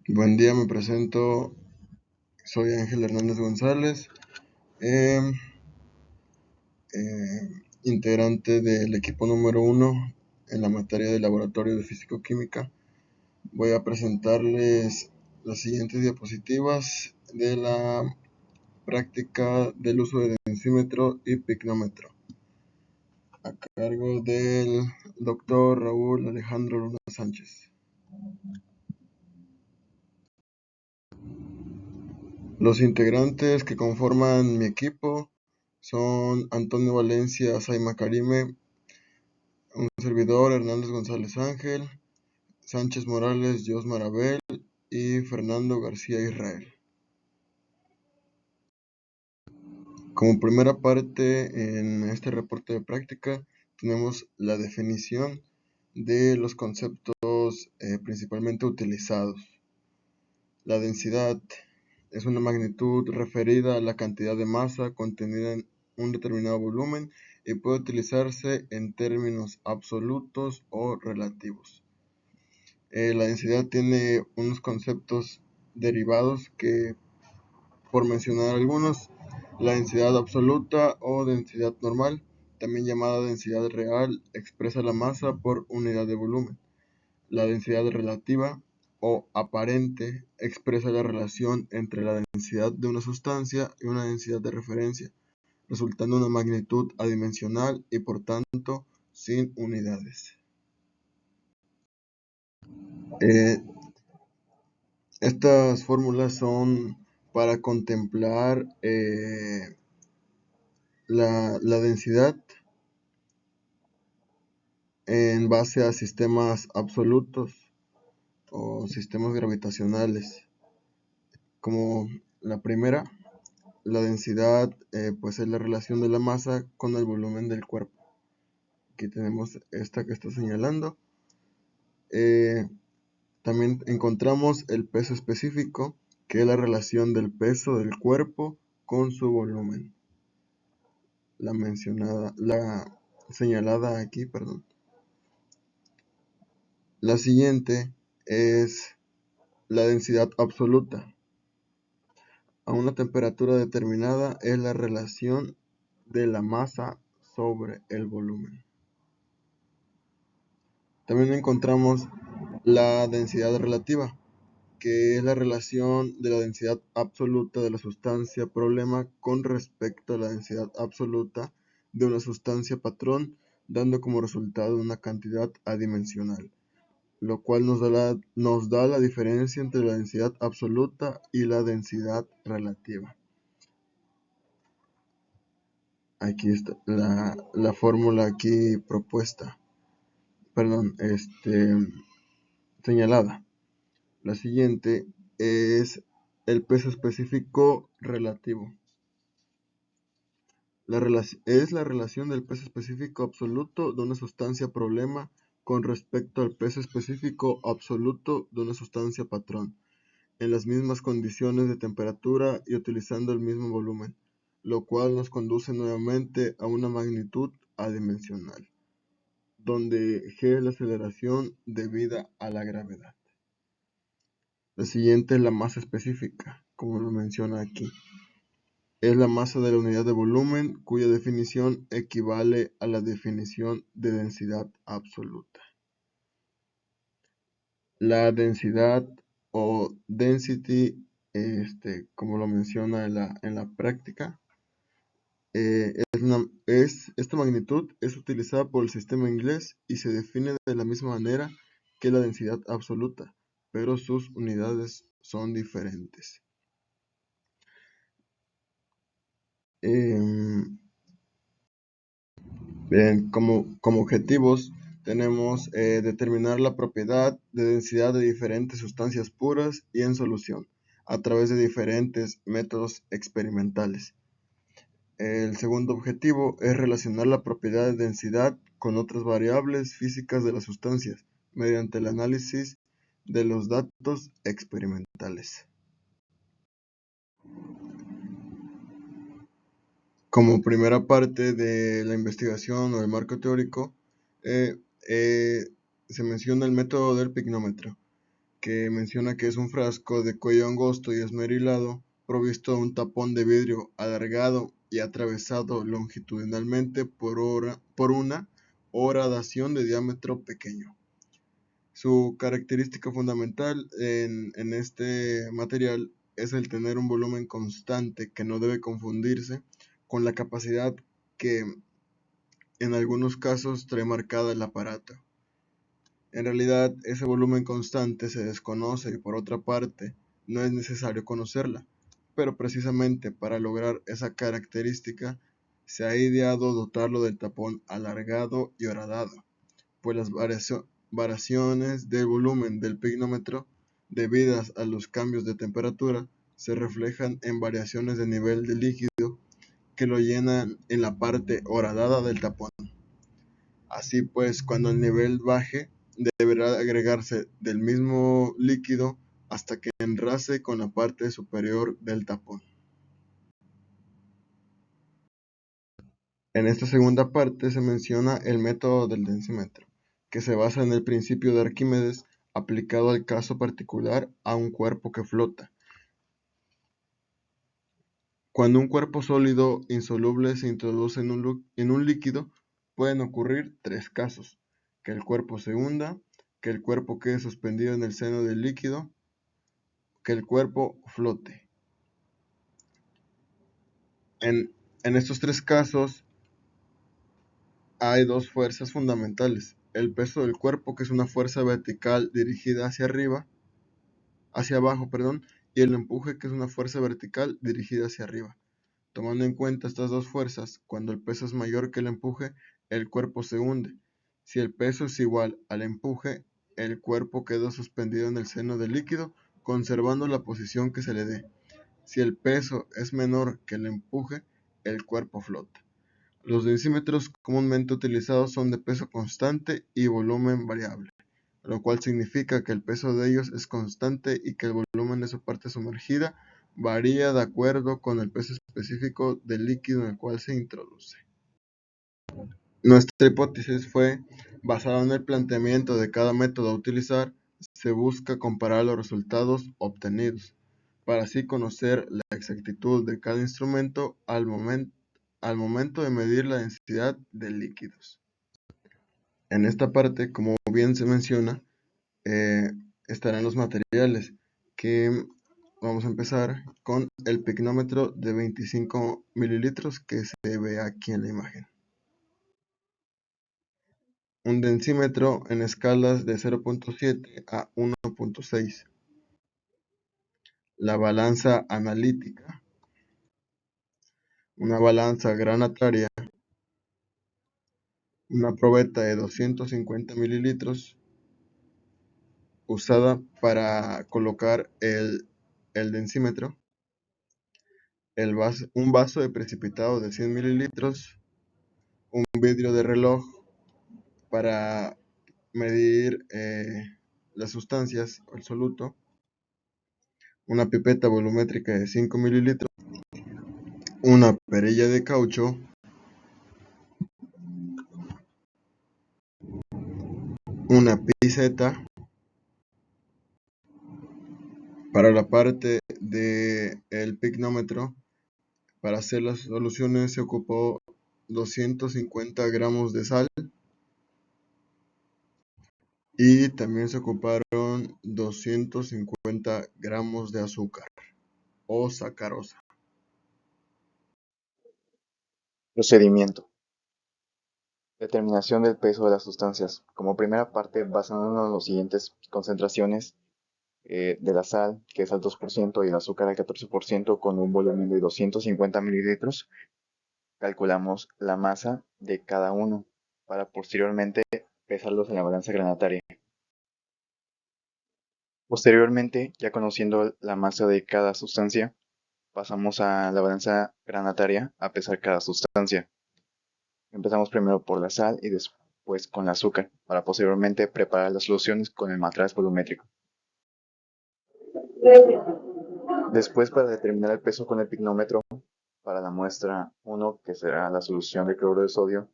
Buen día, me presento, soy Ángel Hernández González, em, integrante del equipo número 1 en la materia de laboratorio de físico-química. Voy a presentarles las siguientes diapositivas de la práctica del uso de densímetro y pignómetro, a cargo del doctor Raúl Alejandro Luna Sánchez. Los integrantes que conforman mi equipo son Antonio Valencia Saima Karime, un servidor Hernández González Ángel, Sánchez Morales Josmar Abel y Fernando García Israel. Como primera parte en este reporte de práctica tenemos la definición de los conceptos principalmente utilizados. La densidad es una magnitud referida a la cantidad de masa contenida en un determinado volumen y puede utilizarse en términos absolutos o relativos. La densidad tiene unos conceptos derivados que, por mencionar algunos, la densidad absoluta o densidad normal, también llamada densidad real, expresa la masa por unidad de volumen. La densidad relativa o aparente expresa la relación entre la densidad de una sustancia y una densidad de referencia, resultando una magnitud adimensional y por tanto sin unidades. Estas fórmulas son para contemplar la densidad en base a sistemas absolutos o sistemas gravitacionales. Como la primera, la densidad pues es la relación de la masa con el volumen del cuerpo. Aquí tenemos esta que está señalando. También encontramos el peso específico, que es la relación del peso del cuerpo con su volumen. La señalada aquí, perdón. La siguiente es la densidad absoluta. A una temperatura determinada es la relación de la masa sobre el volumen. También encontramos la densidad relativa, que es la relación de la densidad absoluta de la sustancia problema con respecto a la densidad absoluta de una sustancia patrón, dando como resultado una cantidad adimensional, lo cual nos da la diferencia entre la densidad absoluta y la densidad relativa. Aquí está la fórmula aquí propuesta, señalada. La siguiente es el peso específico relativo. Es la relación del peso específico absoluto de una sustancia problema con respecto al peso específico absoluto de una sustancia patrón, en las mismas condiciones de temperatura y utilizando el mismo volumen, lo cual nos conduce nuevamente a una magnitud adimensional, donde G es la aceleración debida a la gravedad. La siguiente es la masa específica, como lo menciona aquí. Es la masa de la unidad de volumen, cuya definición equivale a la definición de densidad absoluta. La densidad o density, como lo menciona en la práctica, esta magnitud es utilizada por el sistema inglés y se define de la misma manera que la densidad absoluta, pero sus unidades son diferentes. Bien, como objetivos tenemos determinar la propiedad de densidad de diferentes sustancias puras y en solución a través de diferentes métodos experimentales. El segundo objetivo es relacionar la propiedad de densidad con otras variables físicas de las sustancias mediante el análisis de los datos experimentales. Como primera parte de la investigación o el marco teórico, se menciona el método del pignómetro, que menciona que es un frasco de cuello angosto y esmerilado, provisto de un tapón de vidrio alargado y atravesado longitudinalmente por una horadación de diámetro pequeño. Su característica fundamental en este material es el tener un volumen constante que no debe confundirse con la capacidad que en algunos casos trae marcada el aparato. En realidad, ese volumen constante se desconoce y por otra parte, no es necesario conocerla, pero precisamente para lograr esa característica se ha ideado dotarlo del tapón alargado y horadado, pues las variaciones del volumen del pignómetro debidas a los cambios de temperatura se reflejan en variaciones de nivel de líquido que lo llenan en la parte horadada del tapón. Así pues, cuando el nivel baje, deberá agregarse del mismo líquido hasta que enrase con la parte superior del tapón. En esta segunda parte se menciona el método del densímetro, que se basa en el principio de Arquímedes aplicado al caso particular a un cuerpo que flota. Cuando un cuerpo sólido insoluble se introduce en un líquido, pueden ocurrir tres casos: que el cuerpo se hunda, que el cuerpo quede suspendido en el seno del líquido, que el cuerpo flote. En estos tres casos hay dos fuerzas fundamentales: el peso del cuerpo, que es una fuerza vertical dirigida hacia abajo, y el empuje, que es una fuerza vertical dirigida hacia arriba. Tomando en cuenta estas dos fuerzas, cuando el peso es mayor que el empuje, el cuerpo se hunde. Si el peso es igual al empuje, el cuerpo queda suspendido en el seno del líquido, conservando la posición que se le dé. Si el peso es menor que el empuje, el cuerpo flota. Los densímetros comúnmente utilizados son de peso constante y volumen variable, lo cual significa que el peso de ellos es constante y que el volumen de su parte sumergida varía de acuerdo con el peso específico del líquido en el cual se introduce. Nuestra hipótesis fue, basada en el planteamiento de cada método a utilizar, se busca comparar los resultados obtenidos, para así conocer la exactitud de cada instrumento al momento de medir la densidad de líquidos. En esta parte, como bien se menciona, estarán los materiales, que vamos a empezar con el pignómetro de 25 mililitros que se ve aquí en la imagen. Un densímetro en escalas de 0.7 a 1.6. La balanza analítica. Una balanza granataria. Una probeta de 250 mililitros usada para colocar el densímetro. Un vaso de precipitado de 100 mililitros. Un vidrio de reloj para medir las sustancias o el soluto. Una pipeta volumétrica de 5 mililitros. Una perilla de caucho. Una pinceta. Para la parte del pignómetro, para hacer las soluciones se ocupó 250 gramos de sal y también se ocuparon 250 gramos de azúcar o sacarosa. Procedimiento. Determinación del peso de las sustancias. Como primera parte, basándonos en las siguientes concentraciones de la sal, que es al 2%, y el azúcar al 14%, con un volumen de 250 mililitros, calculamos la masa de cada uno para posteriormente pesarlos en la balanza granataria. Posteriormente, ya conociendo la masa de cada sustancia, pasamos a la balanza granataria a pesar cada sustancia. Empezamos primero por la sal y después con el azúcar, para posteriormente preparar las soluciones con el matraz volumétrico. Después, para determinar el peso con el pignómetro, para la muestra 1, que será la solución de cloruro de sodio,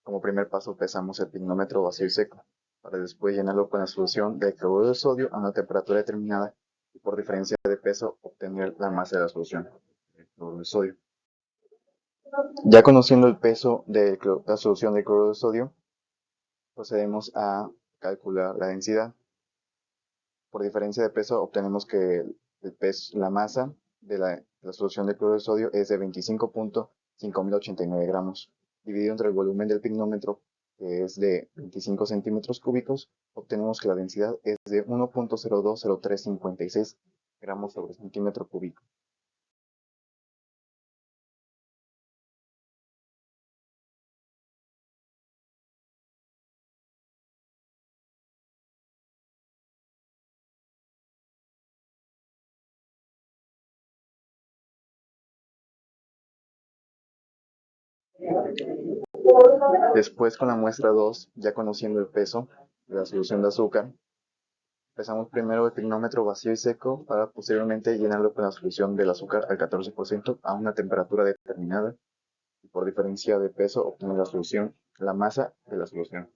como primer paso pesamos el pignómetro vacío y seco, para después llenarlo con la solución de cloruro de sodio a una temperatura determinada y por diferencia de peso obtener la masa de la solución de cloruro de sodio. Ya conociendo el peso de la solución de cloruro de sodio, procedemos a calcular la densidad. Por diferencia de peso obtenemos que la masa de la solución de cloruro de sodio es de 25.5089 gramos. Dividido entre el volumen del pignómetro, que es de 25 centímetros cúbicos, obtenemos que la densidad es de 1.020356 gramos sobre centímetro cúbico. Después, con la muestra 2, ya conociendo el peso de la solución de azúcar, empezamos primero el pignómetro vacío y seco para posteriormente llenarlo con la solución del azúcar al 14% a una temperatura determinada y por diferencia de peso obtener la masa de la solución.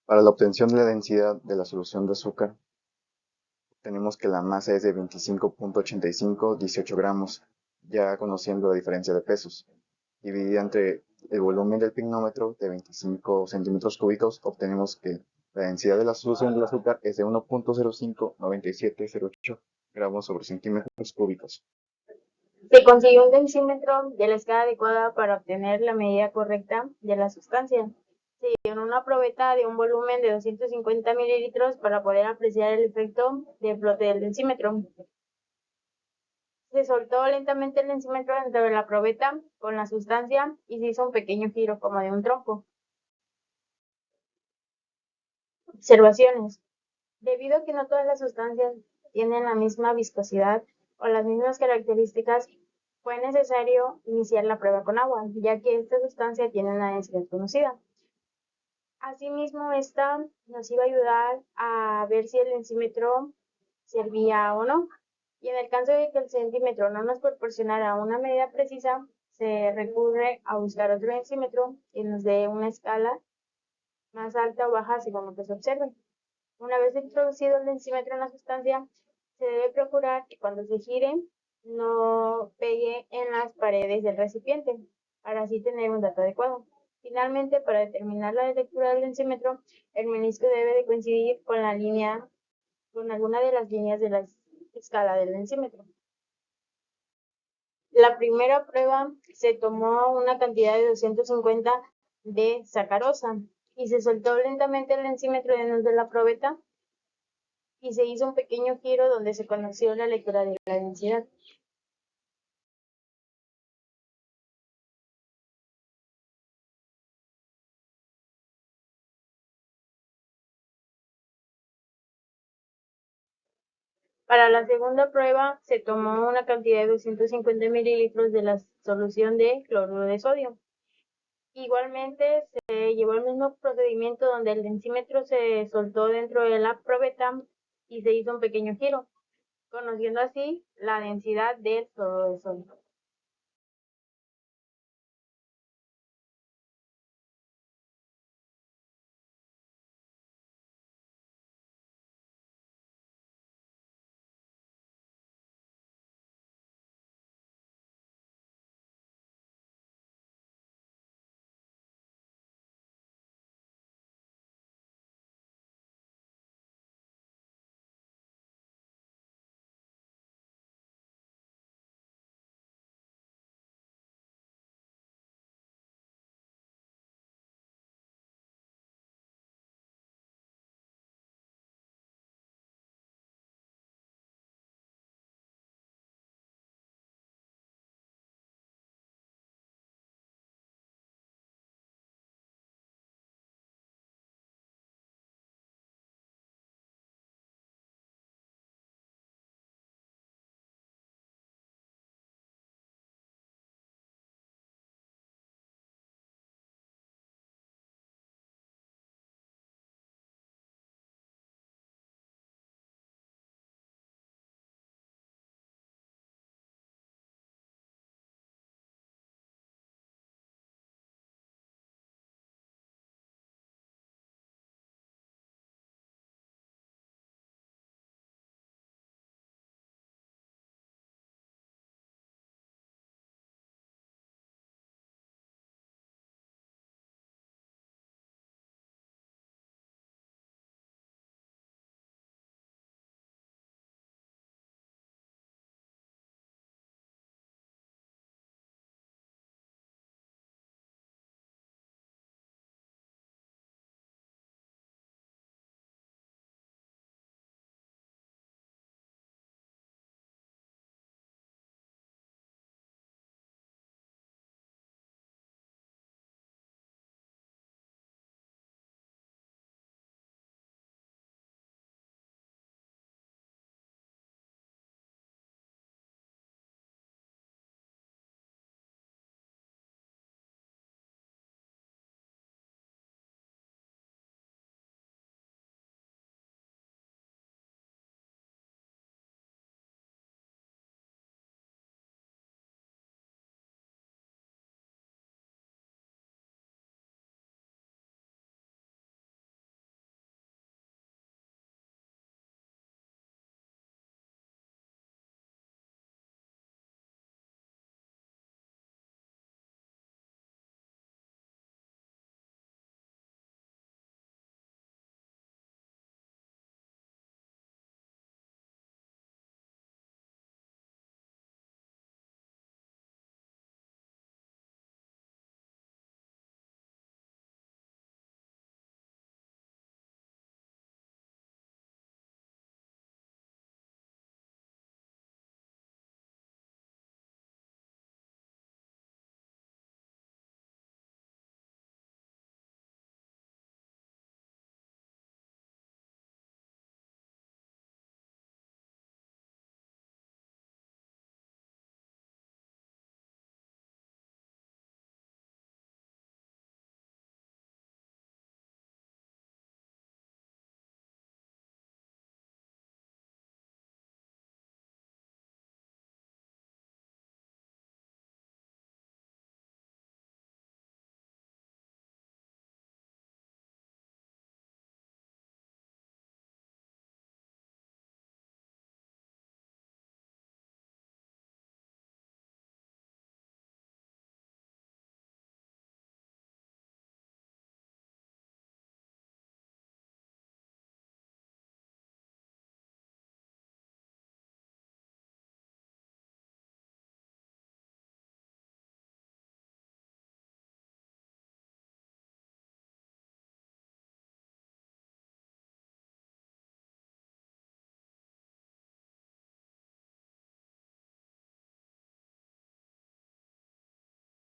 Para la obtención de la densidad de la solución de azúcar, tenemos que la masa es de 25.8518 gramos, ya conociendo la diferencia de pesos. Dividida entre el volumen del pignómetro de 25 centímetros cúbicos, obtenemos que la densidad de la solución del azúcar es de 1.059708 gramos sobre centímetros cúbicos. Se consiguió un densímetro de la escala adecuada para obtener la medida correcta de la sustancia. Se llenó una probeta de un volumen de 250 mililitros para poder apreciar el efecto de flote del densímetro. Se soltó lentamente el densímetro dentro de la probeta con la sustancia y se hizo un pequeño giro como de un tronco. Observaciones. Debido a que no todas las sustancias tienen la misma viscosidad o las mismas características, fue necesario iniciar la prueba con agua, ya que esta sustancia tiene una densidad conocida. Asimismo, esta nos iba a ayudar a ver si el densímetro servía o no. Y en el caso de que el centímetro no nos proporcionara una medida precisa, se recurre a buscar otro densímetro que nos dé una escala más alta o baja según lo que se observe. Una vez introducido el densímetro en la sustancia, se debe procurar que cuando se gire no pegue en las paredes del recipiente, para así tener un dato adecuado. Finalmente, para determinar la lectura del densímetro, el menisco debe de coincidir con alguna de las líneas de la escala del densímetro. La primera prueba se tomó una cantidad de 250 de sacarosa y se soltó lentamente el densímetro dentro de la probeta y se hizo un pequeño giro donde se conoció la lectura de la densidad. Para la segunda prueba se tomó una cantidad de 250 mililitros de la solución de cloruro de sodio. Igualmente se llevó el mismo procedimiento donde el densímetro se soltó dentro de la probeta y se hizo un pequeño giro, conociendo así la densidad del cloruro de sodio.